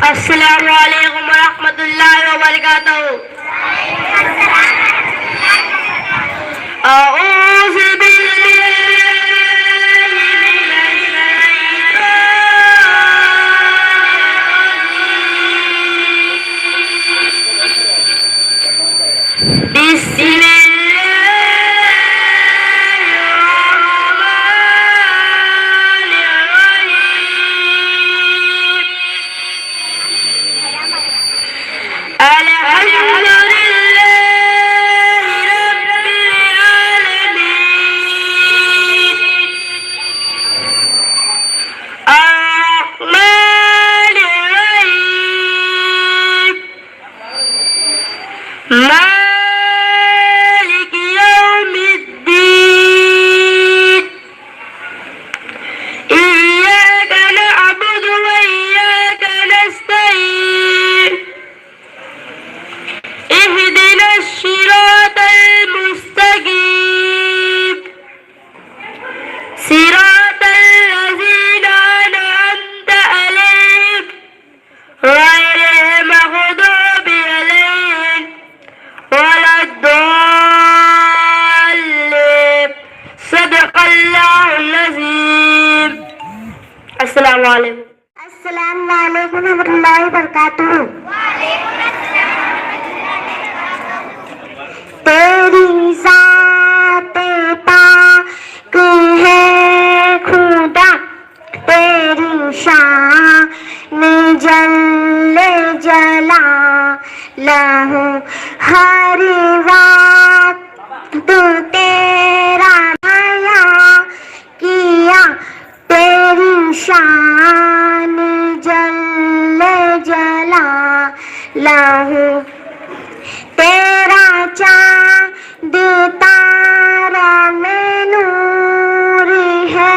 अस्सलामु अलैकुम वरहमतुल्लाहि वबरकातुहू। औज़ु बिल्लाहि मिनश शैतानिर रजीम। मालिक यौमिद्दीन। इय्याका नअबुदु व इय्याका नस्तईन। इहदिनस सिरातल मुस्तकीम। सिरातल लज़ीना अनअमता अलैहिम गैरिल मग़दूबि अलैहिम वलद्दाल्लीन। सदक़ल्लाहुल अज़ीम। अस्सलामु अलैकुम। अस्सलामु अलैकुम रहमतुल्लाहि व बरकातुहू। तेरी ज़ात पाक है खुदा, तेरी शान जल्ले जलालहू। हर वक्त तेरा हया किया, तेरी शान जल्ले जलालहू। तेरा चाँद तारा में नूर है,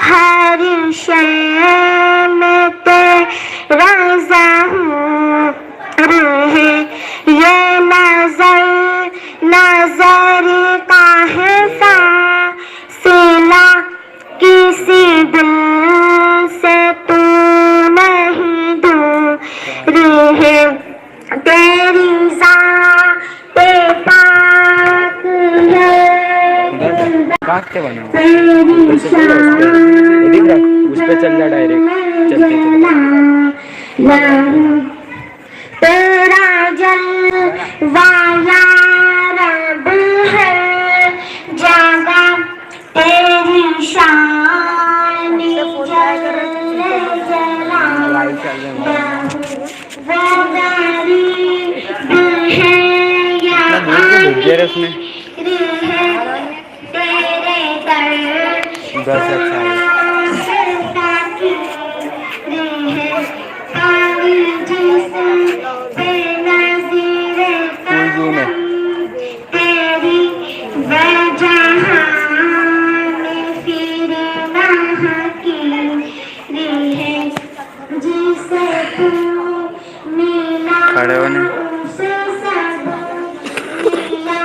हर शय में तेरा ज़हूर है। ये नजर का है फासिला, किसी दिल से तू नहीं दूर है। तेरी ज़ात पाक है, तेरी शान उस पे चल जा डायरेक्ट चलते तेरा जलवा या रब है जगह, तेरी शान जल्ले जलालहू। वो गरीब है या अमीर है, तेरे दर तेरी बजहान फिरना हकीर है। जिसे तू मिला उसे सब मिला,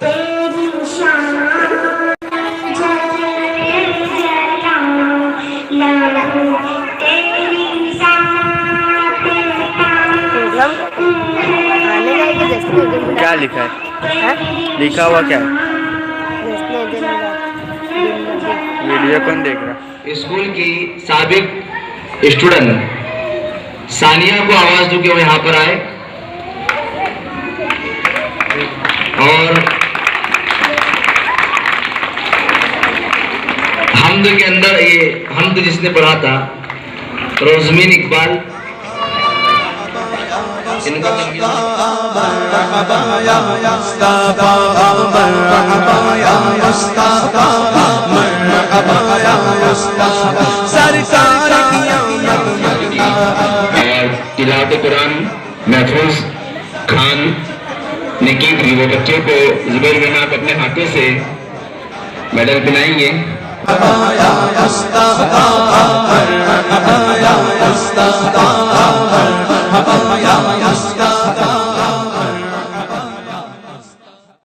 तेरी शान जल्ले जलालहू। तेरी ज़ात क्या लिखा है? लिखा हुआ क्या है? वीडियो कौन देख रहा? स्कूल की साबिक स्टूडेंट सानिया को आवाज दो कि वो यहाँ पर आए। और हमद के अंदर ये हमद जिसने पढ़ा था रोजमीन इकबाल, इनका तिलावत कुरान महफूज खान ने की थी। वो बच्चों को जुबैर बिन आप अपने हाथों से मेडल पिलाएंगे।